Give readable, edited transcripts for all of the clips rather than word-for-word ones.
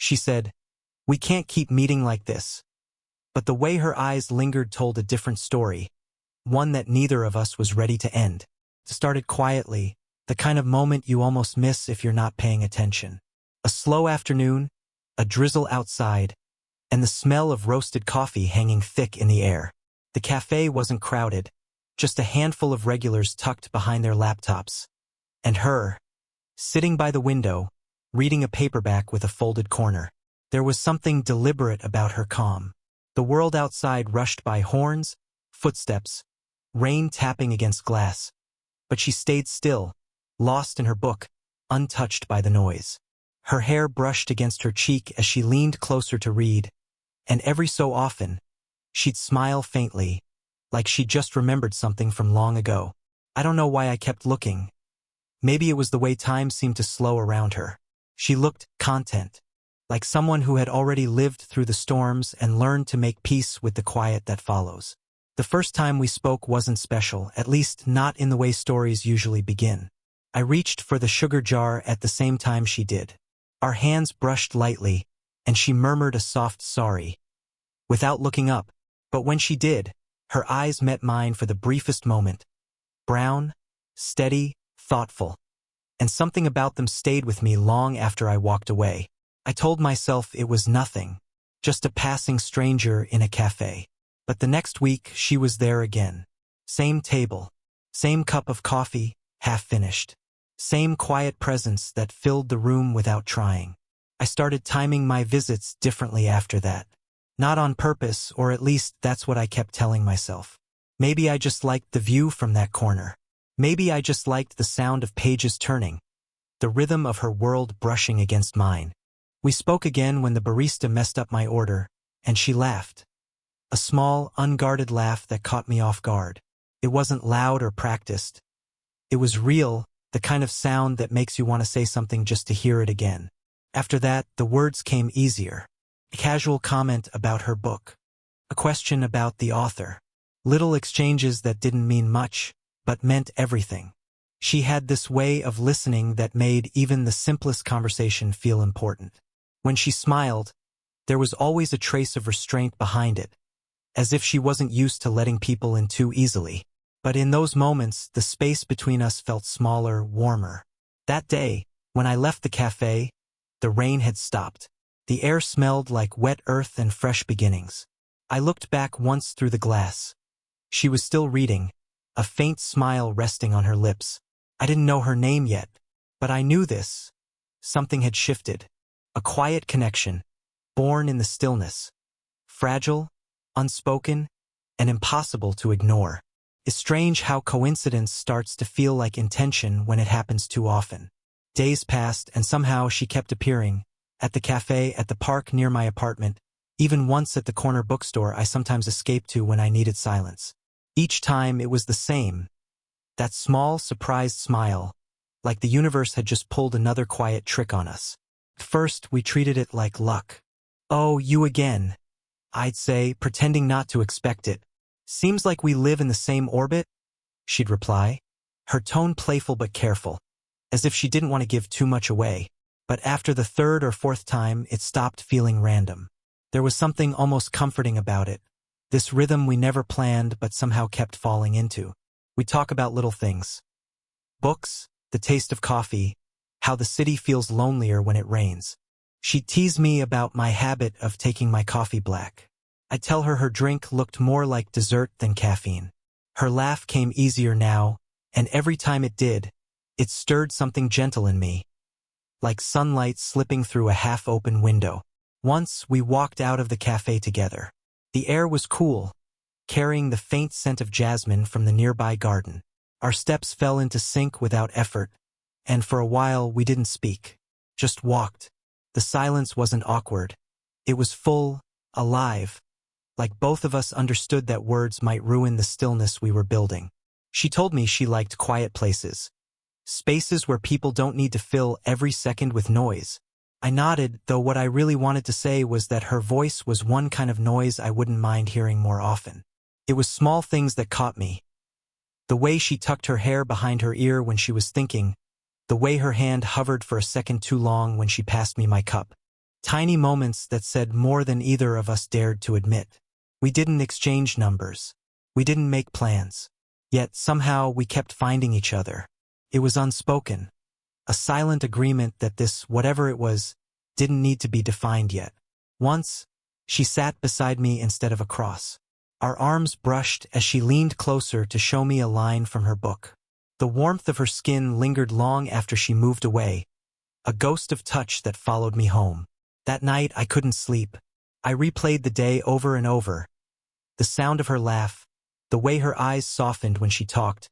She said, "We can't keep meeting like this." But the way her eyes lingered told a different story, one that neither of us was ready to end. It started quietly, the kind of moment you almost miss if you're not paying attention. A slow afternoon, a drizzle outside, and the smell of roasted coffee hanging thick in the air. The cafe wasn't crowded, just a handful of regulars tucked behind their laptops. And her, sitting by the window, reading a paperback with a folded corner. There was something deliberate about her calm. The world outside rushed by horns, footsteps, rain tapping against glass. But she stayed still, lost in her book, untouched by the noise. Her hair brushed against her cheek as she leaned closer to read, and every so often, she'd smile faintly, like she'd just remembered something from long ago. I don't know why I kept looking. Maybe it was the way time seemed to slow around her. She looked content, like someone who had already lived through the storms and learned to make peace with the quiet that follows. The first time we spoke wasn't special, at least not in the way stories usually begin. I reached for the sugar jar at the same time she did. Our hands brushed lightly, and she murmured a soft sorry, without looking up. But when she did, her eyes met mine for the briefest moment. Brown, steady, thoughtful. And something about them stayed with me long after I walked away. I told myself it was nothing, just a passing stranger in a cafe. But the next week, she was there again. Same table, same cup of coffee, half finished. Same quiet presence that filled the room without trying. I started timing my visits differently after that. Not on purpose, or at least that's what I kept telling myself. Maybe I just liked the view from that corner. Maybe I just liked the sound of pages turning, the rhythm of her world brushing against mine. We spoke again when the barista messed up my order, and she laughed. A small, unguarded laugh that caught me off guard. It wasn't loud or practiced. It was real, the kind of sound that makes you want to say something just to hear it again. After that, the words came easier. A casual comment about her book. A question about the author. Little exchanges that didn't mean much, but meant everything. She had this way of listening that made even the simplest conversation feel important. When she smiled, there was always a trace of restraint behind it, as if she wasn't used to letting people in too easily. But in those moments, the space between us felt smaller, warmer. That day, when I left the cafe, the rain had stopped. The air smelled like wet earth and fresh beginnings. I looked back once through the glass. She was still reading, a faint smile resting on her lips. I didn't know her name yet, but I knew this. Something had shifted. A quiet connection, born in the stillness. Fragile, unspoken, and impossible to ignore. It's strange how coincidence starts to feel like intention when it happens too often. Days passed, and somehow she kept appearing. At the cafe, at the park near my apartment, even once at the corner bookstore I sometimes escaped to when I needed silence. Each time it was the same. That small, surprised smile, like the universe had just pulled another quiet trick on us. At first, we treated it like luck. "Oh, you again," I'd say, pretending not to expect it. "Seems like we live in the same orbit," she'd reply, her tone playful but careful, as if she didn't want to give too much away. But after the third or fourth time, it stopped feeling random. There was something almost comforting about it, this rhythm we never planned but somehow kept falling into. We talk about little things. Books, the taste of coffee, how the city feels lonelier when it rains. She'd tease me about my habit of taking my coffee black. I'd tell her her drink looked more like dessert than caffeine. Her laugh came easier now, and every time it did, it stirred something gentle in me, like sunlight slipping through a half-open window. Once, we walked out of the cafe together. The air was cool, carrying the faint scent of jasmine from the nearby garden. Our steps fell into sync without effort, and for a while we didn't speak, just walked. The silence wasn't awkward. It was full, alive, like both of us understood that words might ruin the stillness we were building. She told me she liked quiet places, spaces where people don't need to fill every second with noise. I nodded, though what I really wanted to say was that her voice was one kind of noise I wouldn't mind hearing more often. It was small things that caught me. The way she tucked her hair behind her ear when she was thinking, the way her hand hovered for a second too long when she passed me my cup. Tiny moments that said more than either of us dared to admit. We didn't exchange numbers. We didn't make plans. Yet somehow we kept finding each other. It was unspoken. A silent agreement that this, whatever it was, didn't need to be defined yet. Once, she sat beside me instead of across. Our arms brushed as she leaned closer to show me a line from her book. The warmth of her skin lingered long after she moved away, a ghost of touch that followed me home. That night I couldn't sleep. I replayed the day over and over. The sound of her laugh, the way her eyes softened when she talked,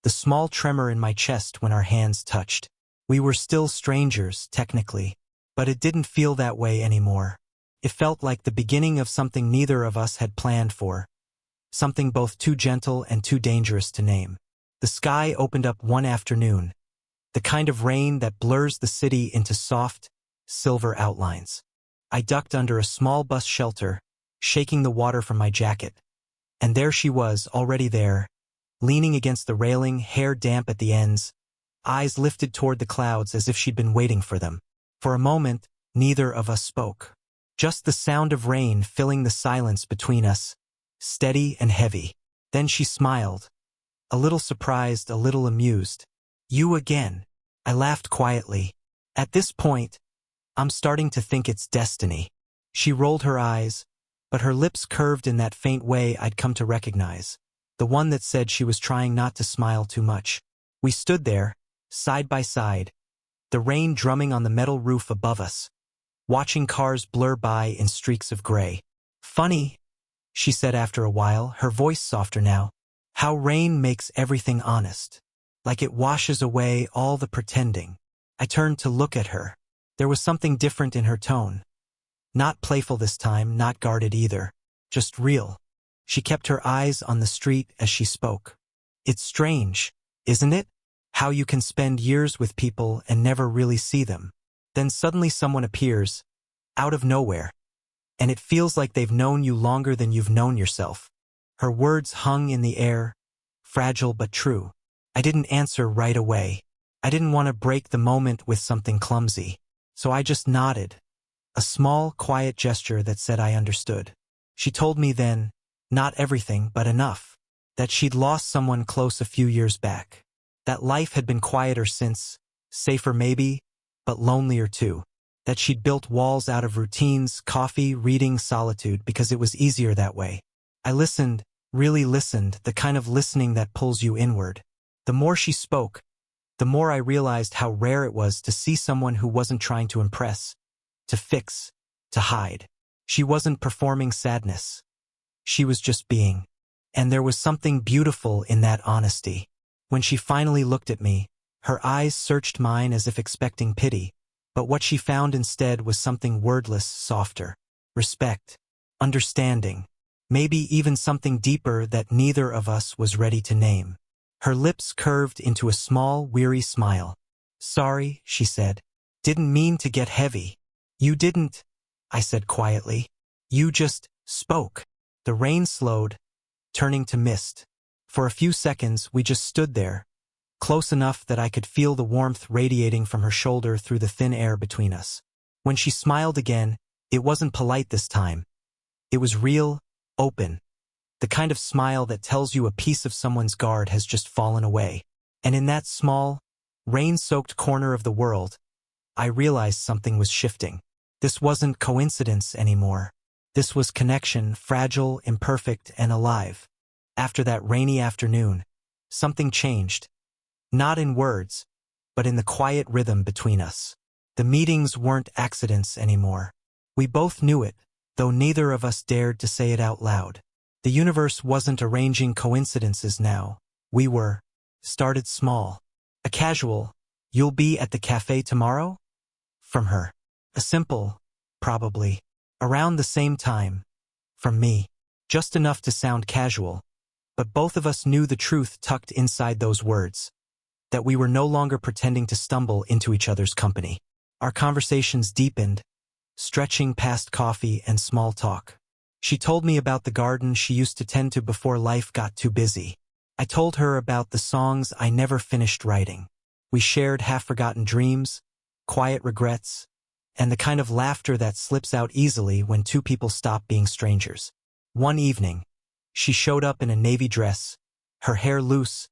the small tremor in my chest when our hands touched. We were still strangers, technically, but it didn't feel that way anymore. It felt like the beginning of something neither of us had planned for, something both too gentle and too dangerous to name. The sky opened up one afternoon, the kind of rain that blurs the city into soft, silver outlines. I ducked under a small bus shelter, shaking the water from my jacket. And there she was, already there, leaning against the railing, hair damp at the ends, eyes lifted toward the clouds as if she'd been waiting for them. For a moment, neither of us spoke. Just the sound of rain filling the silence between us, steady and heavy. Then she smiled, a little surprised, a little amused. "You again." I laughed quietly. At this point, I'm starting to think it's destiny. She rolled her eyes, but her lips curved in that faint way I'd come to recognize, the one that said she was trying not to smile too much. We stood there, side by side, the rain drumming on the metal roof above us, watching cars blur by in streaks of gray. "Funny," she said after a while, her voice softer now, "how rain makes everything honest. Like it washes away all the pretending." I turned to look at her. There was something different in her tone. Not playful this time, not guarded either. Just real. She kept her eyes on the street as she spoke. "It's strange, isn't it? How you can spend years with people and never really see them. Then suddenly someone appears, out of nowhere. And it feels like they've known you longer than you've known yourself." Her words hung in the air, fragile but true. I didn't answer right away. I didn't want to break the moment with something clumsy. So I just nodded. A small, quiet gesture that said I understood. She told me then, not everything, but enough. That she'd lost someone close a few years back. That life had been quieter since, safer maybe, but lonelier too. That she'd built walls out of routines, coffee, reading, solitude, because it was easier that way. I listened, really listened, the kind of listening that pulls you inward. The more she spoke, the more I realized how rare it was to see someone who wasn't trying to impress, to fix, to hide. She wasn't performing sadness. She was just being. And there was something beautiful in that honesty. When she finally looked at me, her eyes searched mine as if expecting pity, but what she found instead was something wordless, softer. Respect. Understanding. Maybe even something deeper that neither of us was ready to name. Her lips curved into a small, weary smile. "Sorry," she said. "Didn't mean to get heavy." "You didn't," I said quietly. "You just spoke." The rain slowed, turning to mist. For a few seconds, we just stood there, close enough that I could feel the warmth radiating from her shoulder through the thin air between us. When she smiled again, it wasn't polite this time. It was real, open. The kind of smile that tells you a piece of someone's guard has just fallen away. And in that small, rain-soaked corner of the world, I realized something was shifting. This wasn't coincidence anymore. This was connection, fragile, imperfect, and alive. After that rainy afternoon, something changed. Not in words, but in the quiet rhythm between us. The meetings weren't accidents anymore. We both knew it, though neither of us dared to say it out loud. The universe wasn't arranging coincidences now. We were. Started small. A casual, "You'll be at the cafe tomorrow?" From her. A simple, "Probably." Around the same time. From me. Just enough to sound casual. But both of us knew the truth tucked inside those words. That we were no longer pretending to stumble into each other's company. Our conversations deepened, stretching past coffee and small talk. She told me about the garden she used to tend to before life got too busy. I told her about the songs I never finished writing. We shared half-forgotten dreams, quiet regrets, and the kind of laughter that slips out easily when two people stop being strangers. One evening, she showed up in a navy dress, her hair loose,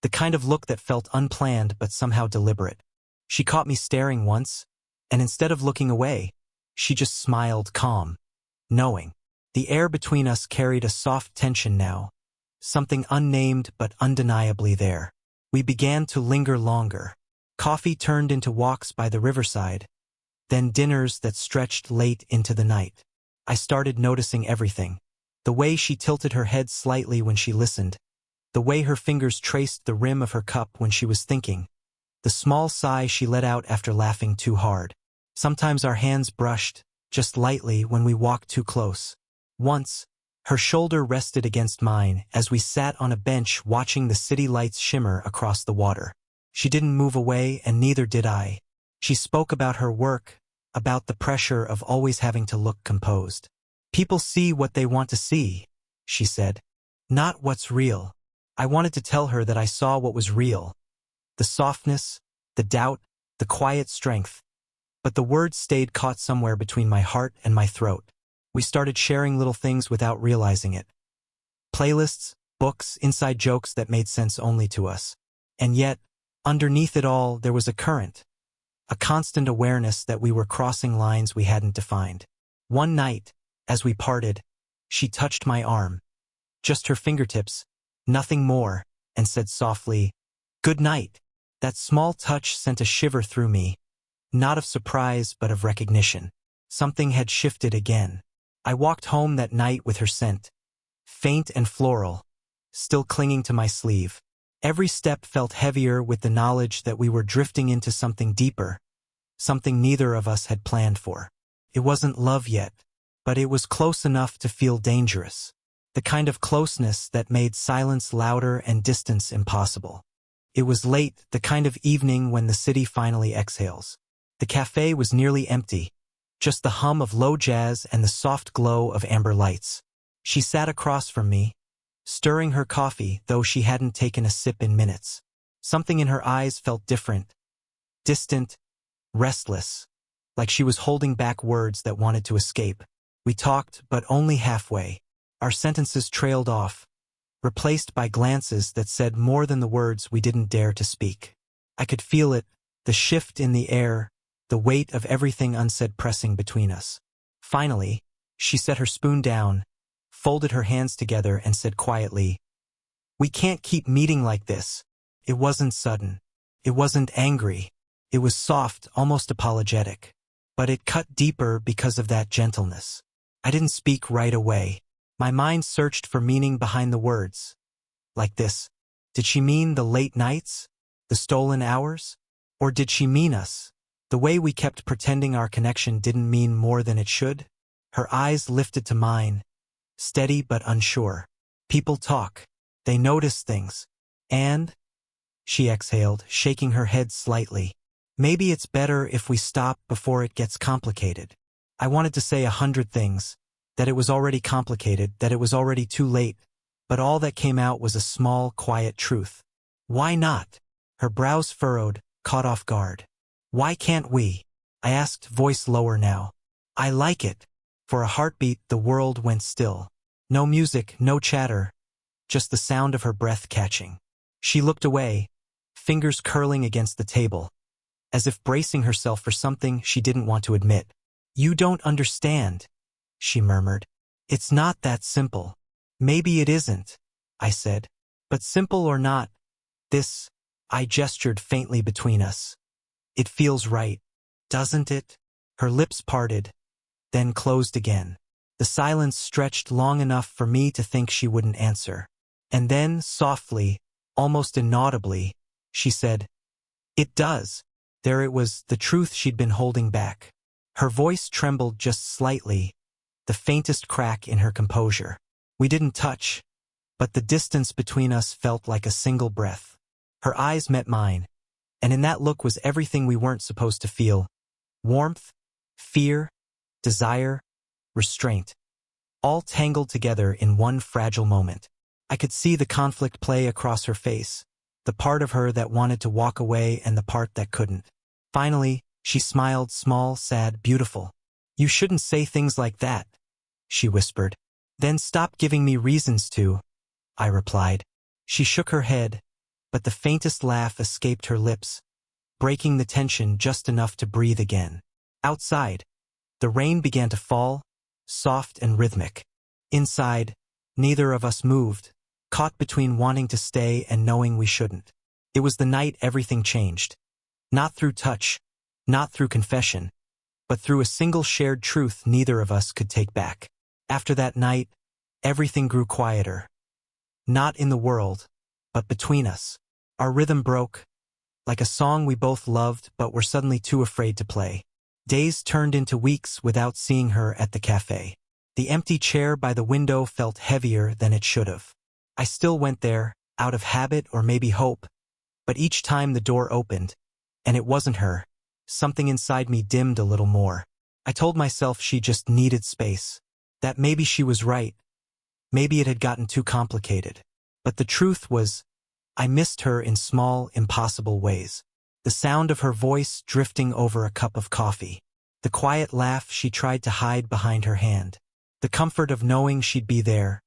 the kind of look that felt unplanned but somehow deliberate. She caught me staring once, and instead of looking away, she just smiled calm, knowing. The air between us carried a soft tension now, something unnamed but undeniably there. We began to linger longer. Coffee turned into walks by the riverside, then dinners that stretched late into the night. I started noticing everything. The way she tilted her head slightly when she listened, the way her fingers traced the rim of her cup when she was thinking, the small sigh she let out after laughing too hard. Sometimes our hands brushed, just lightly when we walked too close. Once, her shoulder rested against mine as we sat on a bench watching the city lights shimmer across the water. She didn't move away, and neither did I. She spoke about her work, about the pressure of always having to look composed. People see what they want to see, she said. Not what's real. I wanted to tell her that I saw what was real. The softness, the doubt, the quiet strength. But the words stayed caught somewhere between my heart and my throat. We started sharing little things without realizing it. Playlists, books, inside jokes that made sense only to us. And yet, underneath it all, there was a current. A constant awareness that we were crossing lines we hadn't defined. One night, as we parted, she touched my arm. Just her fingertips, nothing more, and said softly, "Good night." That small touch sent a shiver through me, not of surprise but of recognition. Something had shifted again. I walked home that night with her scent, faint and floral, still clinging to my sleeve. Every step felt heavier with the knowledge that we were drifting into something deeper, something neither of us had planned for. It wasn't love yet, but it was close enough to feel dangerous. The kind of closeness that made silence louder and distance impossible. It was late, the kind of evening when the city finally exhales. The cafe was nearly empty, just the hum of low jazz and the soft glow of amber lights. She sat across from me, stirring her coffee, though she hadn't taken a sip in minutes. Something in her eyes felt different, distant, restless, like she was holding back words that wanted to escape. We talked, but only halfway. Our sentences trailed off, replaced by glances that said more than the words we didn't dare to speak. I could feel it, the shift in the air, the weight of everything unsaid pressing between us. Finally, she set her spoon down, folded her hands together and said quietly, "We can't keep meeting like this." It wasn't sudden. It wasn't angry. It was soft, almost apologetic. But it cut deeper because of that gentleness. I didn't speak right away. My mind searched for meaning behind the words. Like this. Did she mean the late nights? The stolen hours? Or did she mean us? The way we kept pretending our connection didn't mean more than it should? Her eyes lifted to mine, steady but unsure. People talk. They notice things. And? She exhaled, shaking her head slightly. Maybe it's better if we stop before it gets complicated. I wanted to say 100 things, that it was already complicated, that it was already too late, but all that came out was a small, quiet truth. Why not? Her brows furrowed, caught off guard. Why can't we? I asked, voice lower now. I like it. For a heartbeat, the world went still. No music, no chatter, just the sound of her breath catching. She looked away, fingers curling against the table, as if bracing herself for something she didn't want to admit. You don't understand, she murmured. It's not that simple. Maybe it isn't, I said. But simple or not, this, I gestured faintly between us. It feels right, doesn't it? Her lips parted, then closed again. The silence stretched long enough for me to think she wouldn't answer. And then, softly, almost inaudibly, she said, "It does." There it was, the truth she'd been holding back. Her voice trembled just slightly, the faintest crack in her composure. We didn't touch, but the distance between us felt like a single breath. Her eyes met mine, and in that look was everything we weren't supposed to feel. Warmth, fear, desire, restraint, all tangled together in one fragile moment. I could see the conflict play across her face, the part of her that wanted to walk away and the part that couldn't. Finally, She smiled, small, sad, beautiful. You shouldn't say things like that, she whispered. Then stop giving me reasons to, I replied. She shook her head, but the faintest laugh escaped her lips, breaking the tension just enough to breathe again. Outside, the rain began to fall, soft and rhythmic. Inside, neither of us moved, caught between wanting to stay and knowing we shouldn't. It was the night everything changed. Not through touch, not through confession, but through a single shared truth neither of us could take back. After that night, everything grew quieter. Not in the world, but between us. Our rhythm broke, like a song we both loved but were suddenly too afraid to play. Days turned into weeks without seeing her at the cafe. The empty chair by the window felt heavier than it should have. I still went there, out of habit or maybe hope, but each time the door opened, and it wasn't her, something inside me dimmed a little more. I told myself she just needed space, that maybe she was right, maybe it had gotten too complicated. But the truth was, I missed her in small, impossible ways. The sound of her voice drifting over a cup of coffee. The quiet laugh she tried to hide behind her hand. The comfort of knowing she'd be there,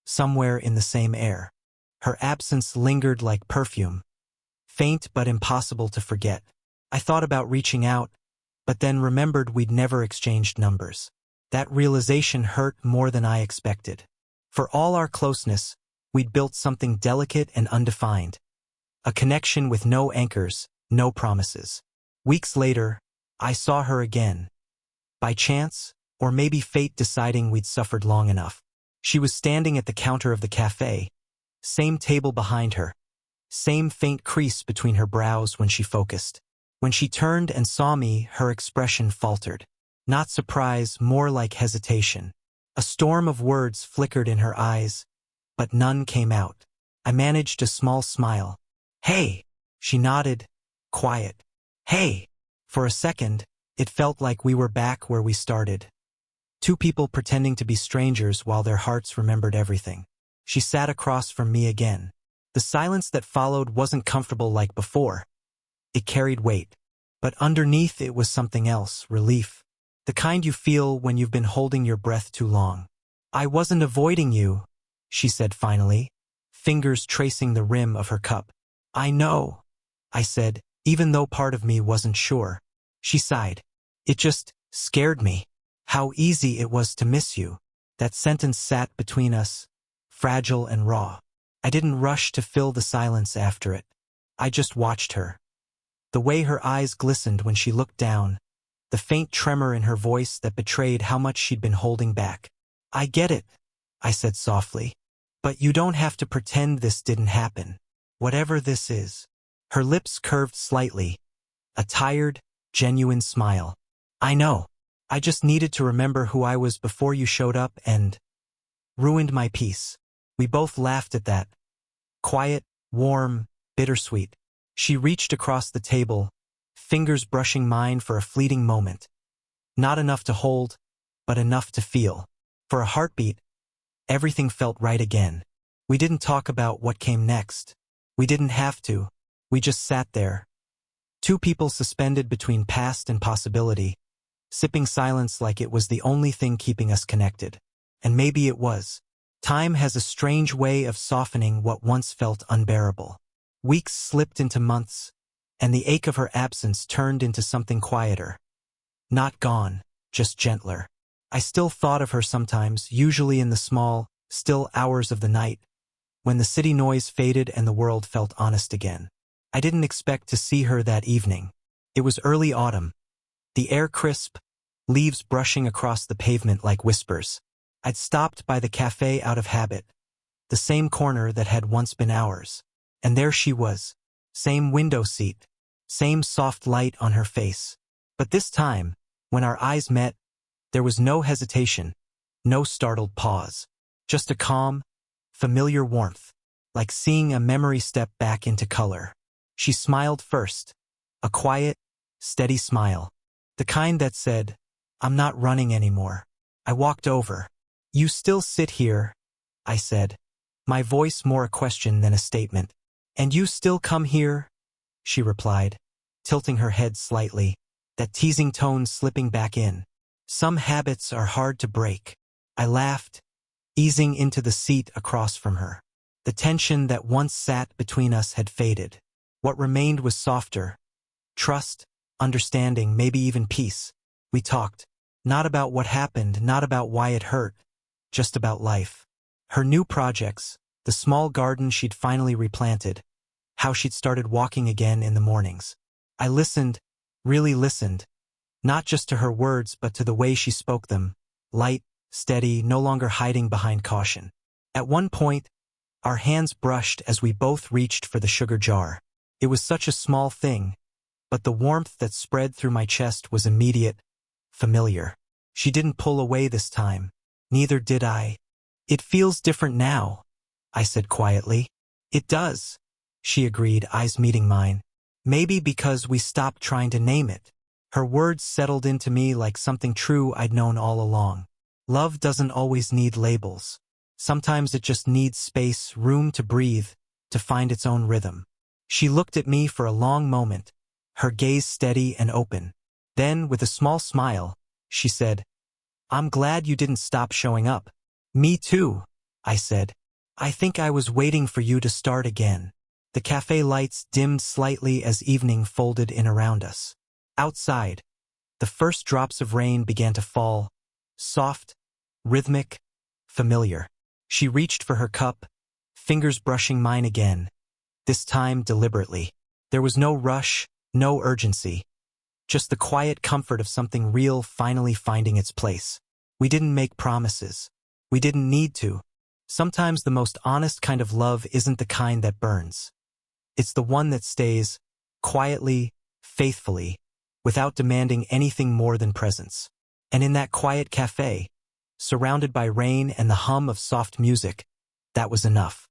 somewhere in the same air. Her absence lingered like perfume, faint but impossible to forget. I thought about reaching out, but then remembered we'd never exchanged numbers. That realization hurt more than I expected. For all our closeness, we'd built something delicate and undefined. A connection with no anchors, no promises. Weeks later, I saw her again. By chance, or maybe fate deciding we'd suffered long enough. She was standing at the counter of the cafe, same table behind her, same faint crease between her brows when she focused. When she turned and saw me, her expression faltered. Not surprise, more like hesitation. A storm of words flickered in her eyes, but none came out. I managed a small smile. Hey, she nodded, quiet. Hey. For a second, it felt like we were back where we started. Two people pretending to be strangers while their hearts remembered everything. She sat across from me again. The silence that followed wasn't comfortable like before. It carried weight. But underneath it was something else, relief. The kind you feel when you've been holding your breath too long. I wasn't avoiding you, she said finally, fingers tracing the rim of her cup. I know, I said, even though part of me wasn't sure. She sighed. It just scared me. How easy it was to miss you. That sentence sat between us, fragile and raw. I didn't rush to fill the silence after it. I just watched her. The way her eyes glistened when she looked down, the faint tremor in her voice that betrayed how much she'd been holding back. I get it, I said softly. But you don't have to pretend this didn't happen. Whatever this is. Her lips curved slightly, a tired, genuine smile. I know. I just needed to remember who I was before you showed up and ruined my peace. We both laughed at that. Quiet, warm, bittersweet. She reached across the table, fingers brushing mine for a fleeting moment. Not enough to hold, but enough to feel. For a heartbeat, everything felt right again. We didn't talk about what came next. We didn't have to. We just sat there. Two people suspended between past and possibility, sipping silence like it was the only thing keeping us connected. And maybe it was. Time has a strange way of softening what once felt unbearable. Weeks slipped into months, and the ache of her absence turned into something quieter. Not gone, just gentler. I still thought of her sometimes, usually in the small, still hours of the night, when the city noise faded and the world felt honest again. I didn't expect to see her that evening. It was early autumn. The air crisp, leaves brushing across the pavement like whispers. I'd stopped by the cafe out of habit, the same corner that had once been ours. And there she was, same window seat, same soft light on her face. But this time, when our eyes met, there was no hesitation, no startled pause. Just a calm, familiar warmth, like seeing a memory step back into color. She smiled first, a quiet, steady smile, the kind that said, I'm not running anymore. I walked over. You still sit here, I said, my voice more a question than a statement. And you still come here? She replied, tilting her head slightly, that teasing tone slipping back in. Some habits are hard to break. I laughed, easing into the seat across from her. The tension that once sat between us had faded. What remained was softer. Trust, understanding, maybe even peace. We talked. Not about what happened, not about why it hurt, just about life. Her new projects, the small garden she'd finally replanted, how she'd started walking again in the mornings. I listened, really listened, not just to her words but to the way she spoke them, light, steady, no longer hiding behind caution. At one point, our hands brushed as we both reached for the sugar jar. It was such a small thing, but the warmth that spread through my chest was immediate, familiar. She didn't pull away this time. Neither did I. "It feels different now," I said quietly. "It does," she agreed, eyes meeting mine. "Maybe because we stopped trying to name it." Her words settled into me like something true I'd known all along. Love doesn't always need labels. Sometimes it just needs space, room to breathe, to find its own rhythm. She looked at me for a long moment, her gaze steady and open. Then, with a small smile, she said, "I'm glad you didn't stop showing up." "Me too," I said. "I think I was waiting for you to start again." The cafe lights dimmed slightly as evening folded in around us. Outside, the first drops of rain began to fall, soft, rhythmic, familiar. She reached for her cup, fingers brushing mine again, this time deliberately. There was no rush, no urgency, just the quiet comfort of something real finally finding its place. We didn't make promises. We didn't need to. Sometimes the most honest kind of love isn't the kind that burns. It's the one that stays, quietly, faithfully, without demanding anything more than presence. And in that quiet cafe, surrounded by rain and the hum of soft music, that was enough.